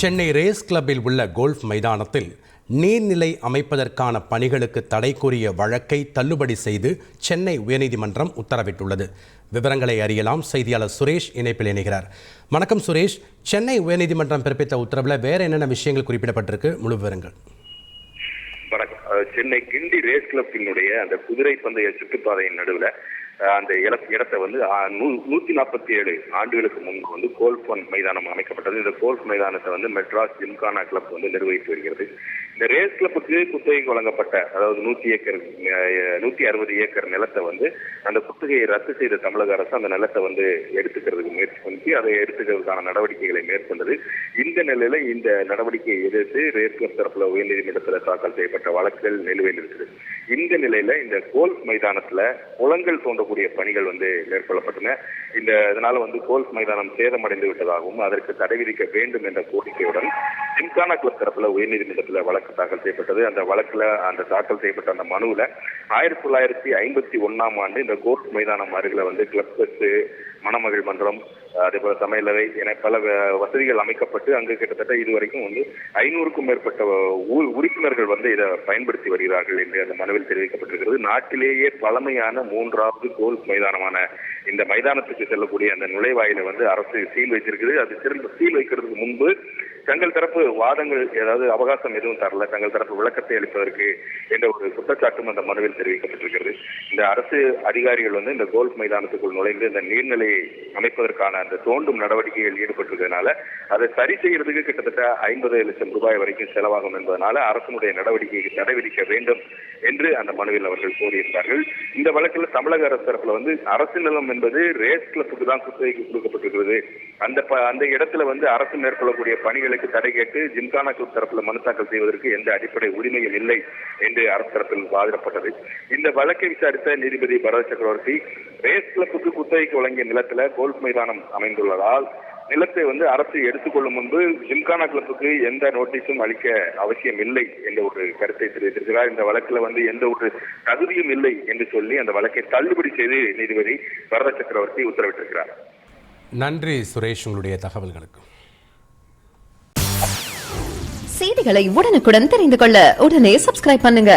Chennai race கிளப்பில் உள்ள golf மைதானத்தில் நீர்நிலை அமைப்பதற்கான பணிகளுக்கு தடை கோரிய வழக்கை தள்ளுபடி செய்து சென்னை உயர்நீதிமன்றம் உத்தரவிட்டுள்ளது. விவரங்களை அறியலாம். செய்தியாளர் சுரேஷ் இணைப்பில் இணைகிறார். வணக்கம் சுரேஷ். சென்னை உயர்நீதிமன்றம் பிறப்பித்த உத்தரவில் வேற என்னென்ன விஷயங்கள் குறிப்பிடப்பட்டிருக்கு? முழு விவரங்கள். வணக்கம். சென்னை கிண்டி ரேஸ் கிளப்பினுடைய அந்த குதிரை பந்தய சுற்றுப்பாதையின் நடுவில் அந்த இடத்தை 147 ஆண்டுகளுக்கு முன்பு கோல்ஃப் மைதானம் அமைக்கப்பட்டது. இந்த கோல்ஃப் மைதானத்தை மெட்ராஸ் ஜிம்கானா கிளப் நிர்வகித்து வருகிறது. இந்த ரேஸ் கிளப்புக்கு குத்தகைக்கு வழங்கப்பட்ட, அதாவது 160 ஏக்கர் நிலத்தை அந்த குத்தகையை ரத்து செய்த தமிழக அரசு அந்த நிலத்தை எடுத்துக்கிறதுக்கு முயற்சி பண்ணி அதை எடுத்துக்கிறதுக்கான நடவடிக்கைகளை மேற்கொண்டது. இந்த நிலையில இந்த நடவடிக்கையை எதிர்த்து ரேஸ் கிளப் தரப்புல உயர்நீதிமன்றத்தில் தாக்கல் செய்யப்பட்ட வழக்குகள் நிலுவையில் இருக்குது. இந்த நிலையில இந்த கோல்ஃப் மைதானத்துல குளங்கள் தோண்டக்கூடிய பணிகள் மேற்கொள்ளப்பட்டன. இதனால கோல்ஃப் மைதானம் சேதமடைந்து விட்டதாகவும் அதற்கு தடை விதிக்க வேண்டும் என்ற கோரிக்கையுடன் ஜிம்கானா கிளப் தரப்புல உயர்நீதிமன்றத்தில் வழக்கு தாக்கல் செய்யப்பட்டது. அந்த வழக்குல அந்த தாக்கல் செய்யப்பட்ட அந்த மனுவில் 1951ஆம் ஆண்டு இந்த கோல்ஃப் மைதானம் அருகில் கிளப் பஸ், மணமகள் மன்றம், அதே போல சமையலறை என பல வசதிகள் அமைக்கப்பட்டு அங்கு கிட்டத்தட்ட இதுவரைக்கும் 500க்கும் மேற்பட்ட உறுப்பினர்கள் இதை பயன்படுத்தி வருகிறார்கள் என்று அந்த மனுவில் தெரிவிக்கப்பட்டிருக்கிறது. நாட்டிலேயே பழமையான 3வது கோல்ஃப் மைதானமான இந்த மைதானத்துக்கு செல்லக்கூடிய அந்த நுழைவாயில அரசு சீல் வைத்திருக்கிறது. அது சீல் வைக்கிறதுக்கு முன்பு தங்கள் தரப்பு வாதங்கள், ஏதாவது அவகாசம் எதுவும் தரல, தங்கள் தரப்பு விளக்கத்தை அளிப்பதற்கு என்ற ஒரு குற்றச்சாட்டும் அந்த மனுவில் தெரிவிக்கப்பட்டிருக்கிறது. இந்த அரசு அதிகாரிகள் இந்த கோல்ஃப் மைதானத்துக்குள் நுழைந்து இந்த நீர்நிலையை அமைப்பதற்கான அந்த தோண்டும் நடவடிக்கைகள் ஈடுபட்டிருக்கிறதுனால அதை சரி செய்யறதுக்கு கிட்டத்தட்ட 50 லட்சம் ரூபாய் வரைக்கும் செலவாகும் என்பதனால அரசனுடைய நடவடிக்கைக்கு தடை விதிக்க வேண்டும் என்று அந்த மனுவில் அவர்கள் கோரியிருந்தார்கள். இந்த வழக்கில் தமிழக அரசு தரப்புல அரசு நிலம் என்பது ரேஸ் கிளப்புக்கு தான் குத்தகைக்கு கொடுக்கப்பட்டிருக்கிறது. அந்த இடத்துல அரசு மேற்கொள்ளக்கூடிய பணிகளுக்கு தடை கேட்டு ஜிம்கானா கிளப் தரப்புல மனு தாக்கல் செய்வதற்கு எந்த அடிப்படை உரிமையும் இல்லை என்று அரசு தரப்பில் வாதிடப்பட்டது. இந்த வழக்கை விசாரித்த நீதிபதி பரத சக்கரவர்த்தி, ரேஸ் கிளப்புக்கு குத்தகைக்கு வழங்கிய நிலத்துல கோல்ஃப் மைதானம் அமைந்துள்ளதால் நிலத்தை அரசு எடுத்துக்கொள்ளும் முன்பு ஜிம்கானா கிளப்புக்கு எந்த நோட்டீஸும் அளிக்க அவசியம் இல்லை என்ற ஒரு கருத்தை தெரிவித்திருக்கிறார். இந்த வழக்குல எந்த ஒரு தகுதியும் இல்லை என்று சொல்லி அந்த வழக்கை தள்ளுபடி செய்து நீதிபதி பரத சக்கரவர்த்தி உத்தரவிட்டிருக்கிறார். நன்றி சுரேஷ், உங்களுடைய தகவல்களுக்கு. செய்திகளை உடனுக்குடன் தெரிந்து கொள்ள உடனே சப்ஸ்கிரைப் பண்ணுங்க.